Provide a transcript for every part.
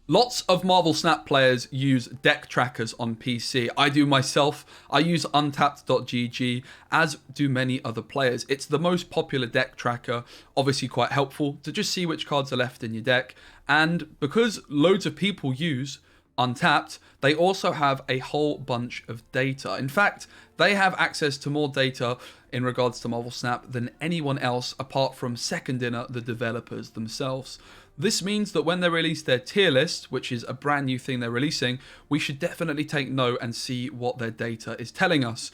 Lots of Marvel Snap players use deck trackers on PC. I do myself. I use untapped.gg, as do many other players. It's the most popular deck tracker, obviously quite helpful to just see which cards are left in your deck. And because loads of people use Untapped, they also have a whole bunch of data. In fact, they have access to more data in regards to Marvel Snap than anyone else apart from second dinner, the developers themselves. This means that when they release their tier list, which is a brand new thing they're releasing, we should definitely take note and see what their data is telling us.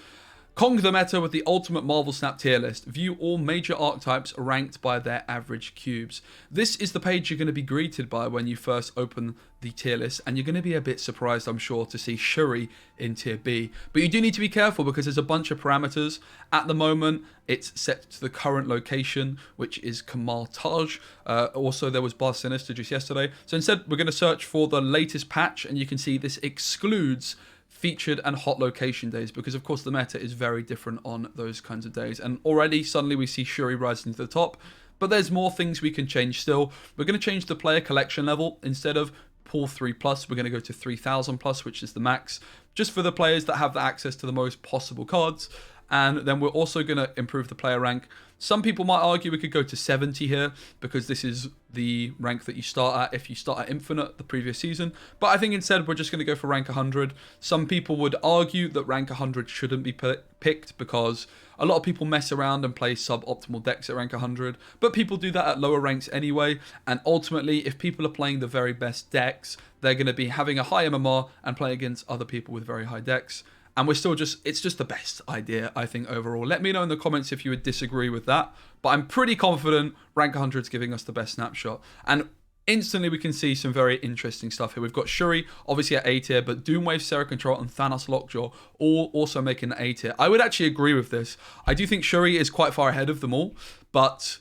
Conquer the meta with the ultimate Marvel Snap tier list. View all major archetypes ranked by their average cubes. This is the page you're going to be greeted by when you first open the tier list, and you're going to be a bit surprised, I'm sure, to see Shuri in tier B. But you do need to be careful because there's a bunch of parameters. At the moment, it's set to the current location, which is Kamal Taj. Also, there was Bar Sinister just yesterday. So instead, we're going to search for the latest patch, and you can see this excludes featured and hot location days, because of course the meta is very different on those kinds of days. And already suddenly we see Shuri rising to the top, but there's more things we can change still. We're going to change the player collection level. Instead of pool 3+, we're going to go to 3000+, which is the max, just for the players that have the access to the most possible cards. And then we're also going to improve the player rank. Some people might argue we could go to 70 here, because this is the rank that you start at if you start at Infinite the previous season. But I think instead we're just going to go for rank 100. Some people would argue that rank 100 shouldn't be picked because a lot of people mess around and play suboptimal decks at rank 100. But people do that at lower ranks anyway. And ultimately, if people are playing the very best decks, they're going to be having a high MMR and playing against other people with very high decks. And we're still it's just the best idea, I think, overall. Let me know in the comments if you would disagree with that. But I'm pretty confident rank 100 is giving us the best snapshot. And instantly we can see some very interesting stuff here. We've got Shuri, obviously at A tier, but Doomwave, Sarah Control, and Thanos Lockjaw all also making the A tier. I would actually agree with this. I do think Shuri is quite far ahead of them all. But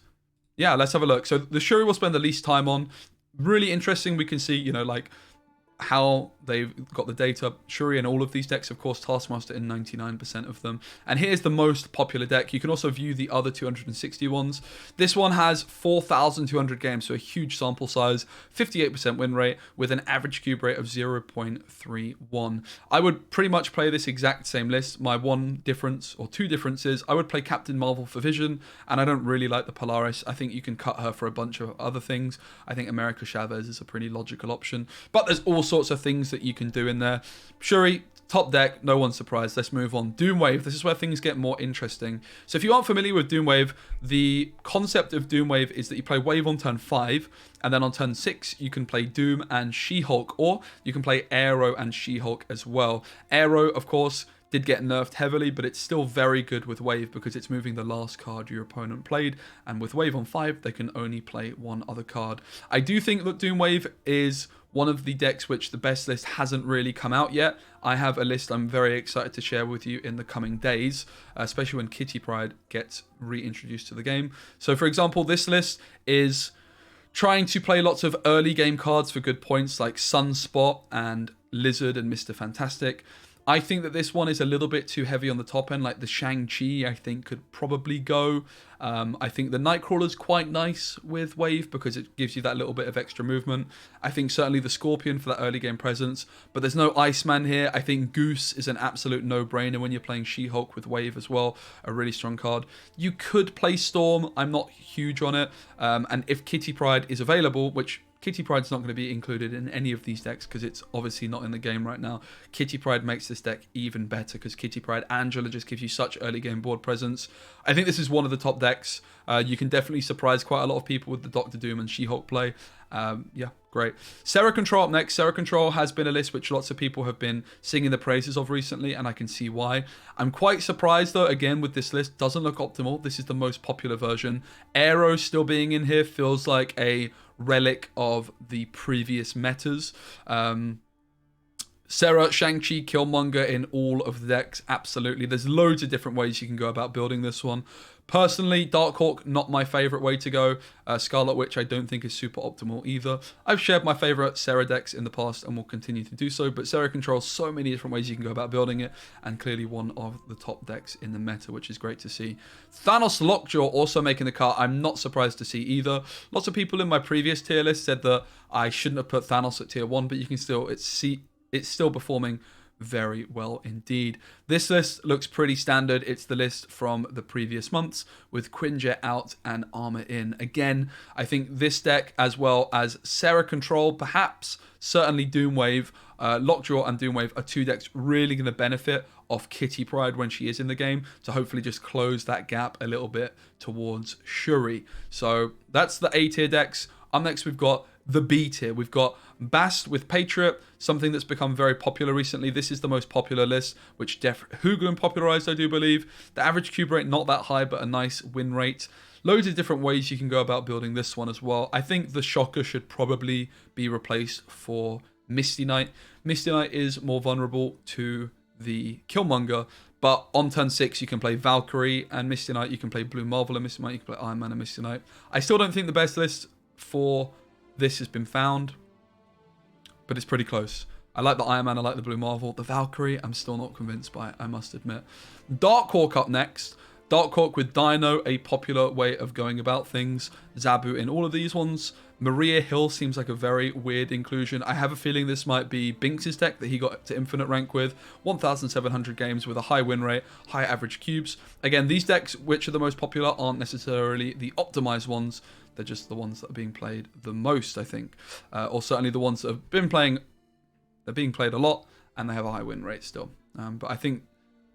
yeah, let's have a look. So the Shuri we'll spend the least time on. Really interesting. We can see, like, how they've got the data. Shuri in all of these decks, of course, Taskmaster in 99% of them. And here's the most popular deck. You can also view the other 260 ones. This one has 4,200 games, so a huge sample size, 58% win rate, with an average cube rate of 0.31. I would pretty much play this exact same list. My one difference, or two differences, I would play Captain Marvel for Vision, and I don't really like the Polaris. I think you can cut her for a bunch of other things. I think America Chavez is a pretty logical option. But there's all sorts of things that you can do in there. Shuri, top deck, no one's surprised. Let's move on. Doomwave, this is where things get more interesting. So if you aren't familiar with Doomwave, the concept of Doomwave is that you play Wave on turn 5, and then on turn 6, you can play Doom and She-Hulk, or you can play Arrow and She-Hulk as well. Arrow, of course, did get nerfed heavily, but it's still very good with Wave because it's moving the last card your opponent played, and with Wave on 5, they can only play one other card. I do think that Doomwave is one of the decks which the best list hasn't really come out yet. I have a list I'm very excited to share with you in the coming days, especially when Kitty Pryde gets reintroduced to the game. So for example, this list is trying to play lots of early game cards for good points like Sunspot and Lizard and Mr. Fantastic. I think that this one is a little bit too heavy on the top end, like the Shang-Chi I think could probably go. I think the Nightcrawler's quite nice with Wave because it gives you that little bit of extra movement. I think certainly the Scorpion for that early game presence, but there's no Iceman here. I think Goose is an absolute no-brainer when you're playing She-Hulk with Wave as well, a really strong card. You could play Storm, I'm not huge on it, and if Kitty Pryde is available, which Kitty Pryde's not going to be included in any of these decks because it's obviously not in the game right now. Kitty Pryde makes this deck even better because Kitty Pryde Angela just gives you such early game board presence. I think this is one of the top decks. You can definitely surprise quite a lot of people with the Doctor Doom and She-Hulk play. Yeah, great. Sarah Control up next. Sarah Control has been a list which lots of people have been singing the praises of recently, and I can see why. I'm quite surprised though, again, with this list. Doesn't look optimal. This is the most popular version. Arrow still being in here feels like a relic of the previous metas. Sarah, Shang-Chi, Killmonger in all of the decks, absolutely. There's loads of different ways you can go about building this one. Personally, Darkhawk, not my favorite way to go. Scarlet Witch, I don't think is super optimal either. I've shared my favorite Sarah decks in the past and will continue to do so, but Sarah controls so many different ways you can go about building it, and clearly one of the top decks in the meta, which is great to see. Thanos Lockjaw also making the cut. I'm not surprised to see either. Lots of people in my previous tier list said that I shouldn't have put Thanos at tier 1, but you can still, it's still performing very well indeed. This list looks pretty standard. It's the list from the previous months with Quinjet out and Armor in. Again, I think this deck, as well as Sarah Control, perhaps, certainly Doomwave, Lockjaw and Doomwave are two decks really going to benefit off Kitty Pryde when she is in the game, to hopefully just close that gap a little bit towards Shuri. So that's the A tier decks. Up next, we've got the B tier. We've got Bast with Patriot, something that's become very popular recently. This is the most popular list, which Def Hooglin popularized, I do believe. The average cube rate, not that high, but a nice win rate. Loads of different ways you can go about building this one as well. I think the Shocker should probably be replaced for Misty Knight. Misty Knight is more vulnerable to the Killmonger, but on turn 6 you can play Valkyrie and Misty Knight, you can play Blue Marvel and Misty Knight, you can play Iron Man and Misty Knight. I still don't think the best list for this has been found, but it's pretty close. I like the Iron Man, I like the Blue Marvel. The Valkyrie, I'm still not convinced by, I must admit. Darkhawk up next. Darkhawk with Dino, a popular way of going about things. Zabu in all of these ones. Maria Hill seems like a very weird inclusion. I have a feeling this might be Binks' deck that he got to infinite rank with. 1,700 games with a high win rate, high average cubes. Again, these decks, which are the most popular, aren't necessarily the optimized ones. They're just the ones that are being played the most, I think. Or certainly the ones that have been playing, they're being played a lot, and they have a high win rate still. But I think,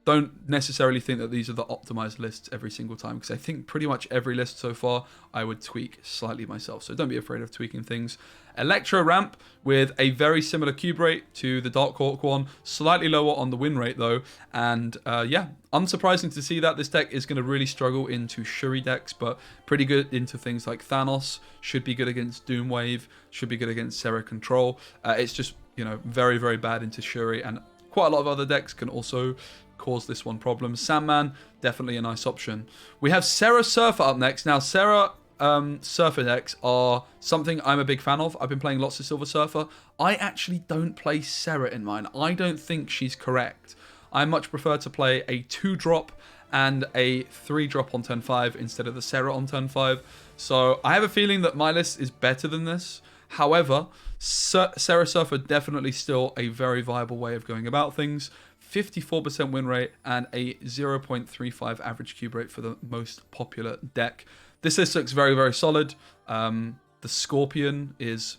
don't necessarily think that these are the optimized lists every single time, because I think pretty much every list so far I would tweak slightly myself, so don't be afraid of tweaking things. Electro Ramp with a very similar cube rate to the Darkhawk one, slightly lower on the win rate though, and yeah, unsurprising to see that. This deck is going to really struggle into Shuri decks, but pretty good into things like Thanos, should be good against Doomwave, should be good against Sarah Control. It's just, you know, very, very bad into Shuri, and quite a lot of other decks can also cause this one problems. Sandman, definitely a nice option. We have Sarah Surfer up next. Now, Sarah Surfer decks are something I'm a big fan of. I've been playing lots of Silver Surfer. I actually don't play Sarah in mine. I don't think she's correct. I much prefer to play a 2-drop and a 3-drop on turn 5 instead of the Sarah on turn 5. So I have a feeling that my list is better than this. However, Sarah Surfer definitely still a very viable way of going about things. 54% win rate and a 0.35 average cube rate for the most popular deck. This list looks very, very solid. The Scorpion is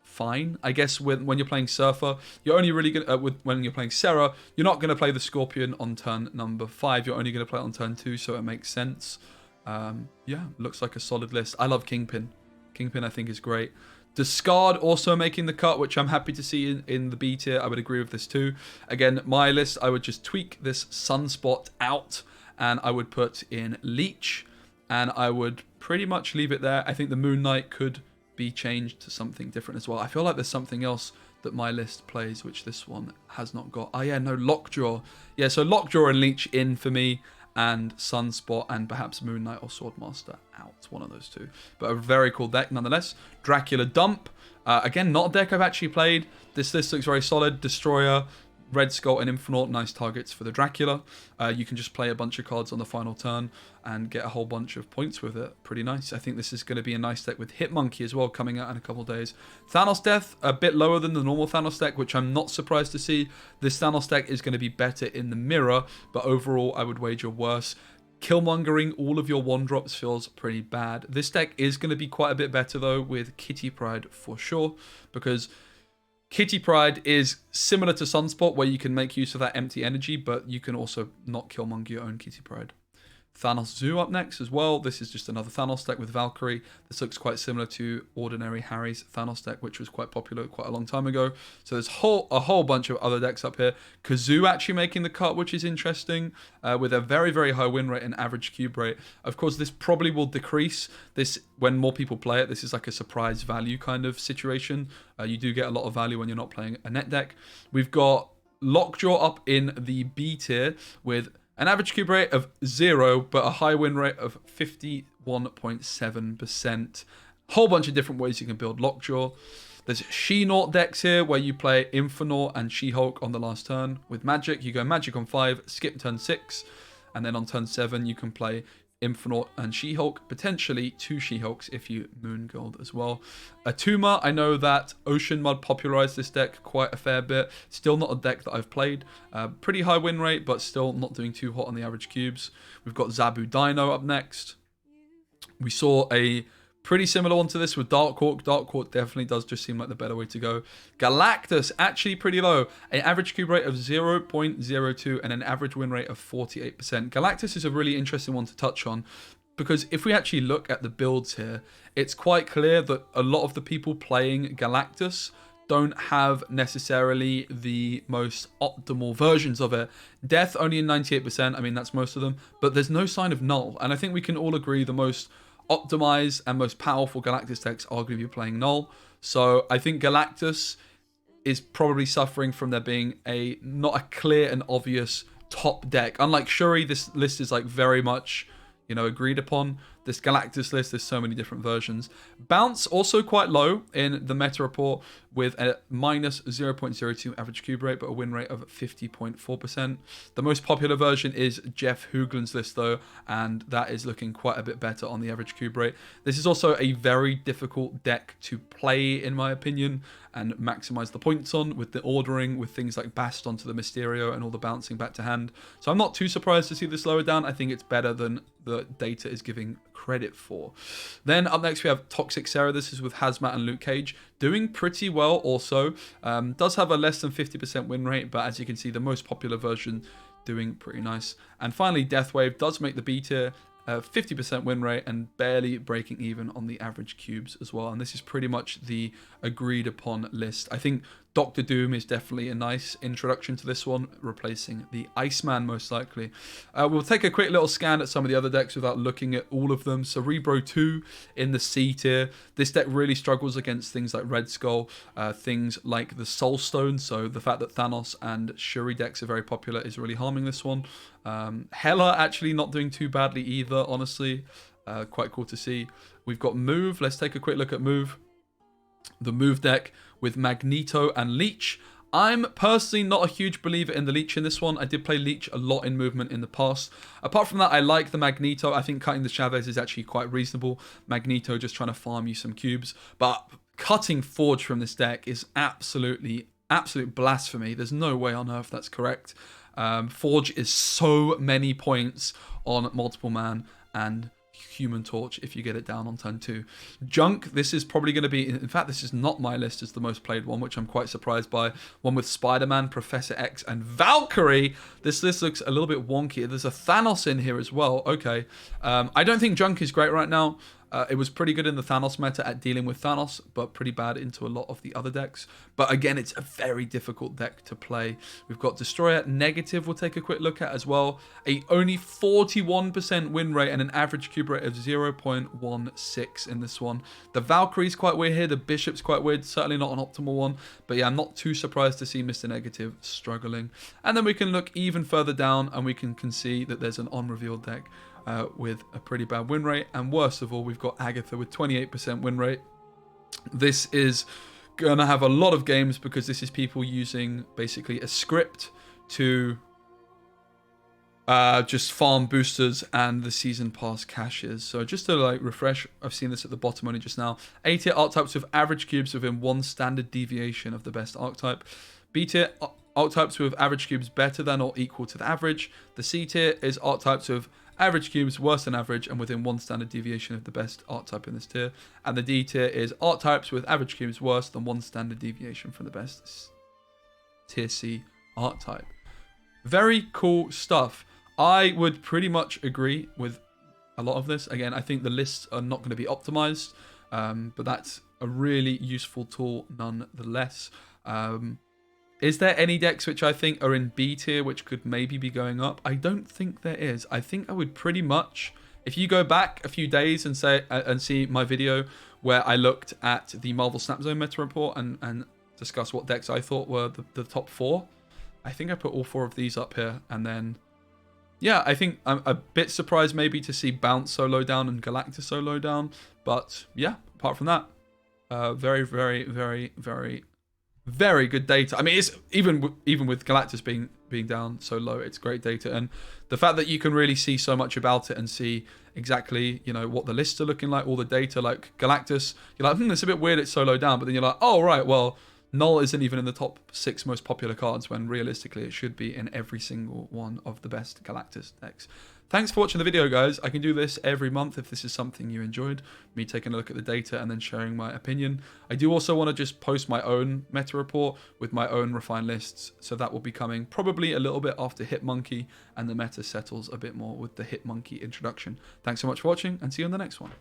fine. I guess when you're playing Surfer, you're only really going to, when you're playing Sarah, you're not going to play the Scorpion on turn number 5. You're only going to play it on turn 2, so it makes sense. Yeah, looks like a solid list. I love Kingpin. Kingpin, I think, is great. Discard also making the cut, which I'm happy to see in the B tier. I would agree with this too. Again, my list, I would just tweak this Sunspot out, and I would put in Leech, and I would pretty much leave it there. I think the Moon Knight could be changed to something different as well. I feel like there's something else that my list plays, which this one has not got. Oh yeah, no, Lockjaw. Yeah, so Lockjaw and Leech in for me, and Sunspot and perhaps Moon Knight or Swordmaster out. One of those two. But a very cool deck nonetheless. Dracula Dump. Again, not a deck I've actually played. This list looks very solid. Destroyer, Red Skull and Infernaut, nice targets for the Dracula. You can just play a bunch of cards on the final turn and get a whole bunch of points with it. Pretty nice. I think this is going to be a nice deck with Hitmonkey as well coming out in a couple of days. Thanos Death, a bit lower than the normal Thanos deck, which I'm not surprised to see. This Thanos deck is going to be better in the mirror, but overall I would wager worse. Killmongering all of your 1-drops feels pretty bad. This deck is going to be quite a bit better though with Kitty Pryde for sure, because Kitty Pryde is similar to Sunspot, where you can make use of that empty energy, but you can also not Killmonger your own Kitty Pryde. Thanos Zoo up next as well. This is just another Thanos deck with Valkyrie. This looks quite similar to Ordinary Harry's Thanos deck, which was quite popular quite a long time ago. So there's a whole bunch of other decks up here. Kazoo actually making the cut, which is interesting, with a very, very high win rate and average cube rate. Of course, this probably will decrease this when more people play it. This is like a surprise value kind of situation. You do get a lot of value when you're not playing a net deck. We've got Lockjaw up in the B tier with An average cube rate of 0, but a high win rate of 51.7%. Whole bunch of different ways you can build Lockjaw. There's She-Naut decks here where you play Infernaut and She-Hulk on the last turn. With Magic, you go Magic on 5, skip turn 6, and then on turn 7 you can play Infernaut and She-Hulk, potentially 2 She-Hulks if you Moon Gold as well. Atuma, I know that Ocean Mud popularized this deck quite a fair bit. Still not a deck that I've played. Pretty high win rate, but still not doing too hot on the average cubes. We've got Zabu Dino up next. We saw a pretty similar one to this with Dark Hawk. Dark Hawk definitely does just seem like the better way to go. Galactus, actually pretty low. An average cube rate of 0.02 and an average win rate of 48%. Galactus is a really interesting one to touch on because if we actually look at the builds here, it's quite clear that a lot of the people playing Galactus don't have necessarily the most optimal versions of it. Death only in 98%, I mean that's most of them, but there's no sign of Null. And I think we can all agree the most optimized and most powerful Galactus decks are going to be playing Null. So I think Galactus is probably suffering from there being not a clear and obvious top deck. Unlike Shuri, this list is like very much, agreed upon. This Galactus list, there's so many different versions. Bounce also quite low in the meta report with a minus 0.02 average cube rate, but a win rate of 50.4%. The most popular version is Jeff Hoogland's list though, and that is looking quite a bit better on the average cube rate. This is also a very difficult deck to play in my opinion and maximize the points on with the ordering, with things like Bast onto the Mysterio and all the bouncing back to hand. So I'm not too surprised to see this lower down. I think it's better than the data is giving credit for. Then up next we have Toxic Sarah. This is with Hazmat and Luke Cage, doing pretty well also. Does have a less than 50% win rate, but as you can see, the most popular version doing pretty nice. And finally, Deathwave does make the B tier, 50% win rate and barely breaking even on the average cubes as well. And this is pretty much the agreed upon list. I think Doctor Doom is definitely a nice introduction to this one, replacing the Iceman most likely. We'll take a quick little scan at some of the other decks without looking at all of them. Cerebro 2 in the C tier. This deck really struggles against things like Red Skull, things like the Soul Stone. So the fact that Thanos and Shuri decks are very popular is really harming this one. Hela actually not doing too badly either, honestly. Quite cool to see. We've got Move. Let's take a quick look at Move. The Move deck with Magneto and Leech. I'm personally not a huge believer in the Leech in this one. I did play Leech a lot in Movement in the past. Apart from that, I like the Magneto. I think cutting the Chavez is actually quite reasonable. Magneto just trying to farm you some cubes. But cutting Forge from this deck is absolute blasphemy. There's no way on earth that's correct. Forge is so many points on Multiple Man and Human Torch if you get it down on turn 2. Junk, this is probably going to be, in fact this is not my list as the most played one, which I'm quite surprised by. One with Spider-Man, Professor X and Valkyrie. This list looks a little bit wonky. There's a Thanos in here as well. Okay, I don't think Junk is great right now. It was pretty good in the Thanos meta at dealing with Thanos, but pretty bad into a lot of the other decks. But again, it's a very difficult deck to play. We've got Destroyer Negative we'll take a quick look at as well. A only 41% win rate and an average cube rate of 0.16 in this one. The Valkyrie's quite weird here. The Bishop's quite weird. Certainly not an optimal one. But yeah, I'm not too surprised to see Mr. Negative struggling. And then we can look even further down and we can see that there's an unrevealed deck with a pretty bad win rate. And worst of all, we've got Agatha with 28% win rate. This is going to have a lot of games because this is people using basically a script to just farm boosters and the season pass caches. So just to like refresh, I've seen this at the bottom only just now. A tier archetypes with average cubes within one standard deviation of the best archetype. B tier archetypes with average cubes better than or equal to the average. The C tier is archetypes with average cubes worse than average and within one standard deviation of the best archetype in this tier. And the D tier is archetypes with average cubes worse than one standard deviation from the best tier C archetype. Very cool stuff. I would pretty much agree with a lot of this. Again, I think the lists are not going to be optimized, but that's a really useful tool nonetheless. Is there any decks which I think are in B tier which could maybe be going up? I don't think there is. I think I would pretty much, if you go back a few days and see my video where I looked at the Marvel Snap Zone meta report and discuss what decks I thought were the top 4, I think I put all 4 of these up here, and then Yeah, I think I'm a bit surprised maybe to see Bounce so low down and Galactus so low down. But yeah, apart from that, very, very, very, very, very good data. I mean, it's even with Galactus being down so low, it's great data. And the fact that you can really see so much about it and see exactly, you know, what the lists are looking like, all the data, like Galactus, you're like, it's a bit weird it's so low down. But then you're like, oh, right, well, Null isn't even in the top 6 most popular cards when realistically it should be in every single one of the best Galactus decks. Thanks for watching the video, guys. I can do this every month if this is something you enjoyed, me taking a look at the data and then sharing my opinion. I do also want to just post my own meta report with my own refined lists, so that will be coming probably a little bit after Hitmonkey and the meta settles a bit more with the Hitmonkey introduction. Thanks so much for watching and see you on the next one.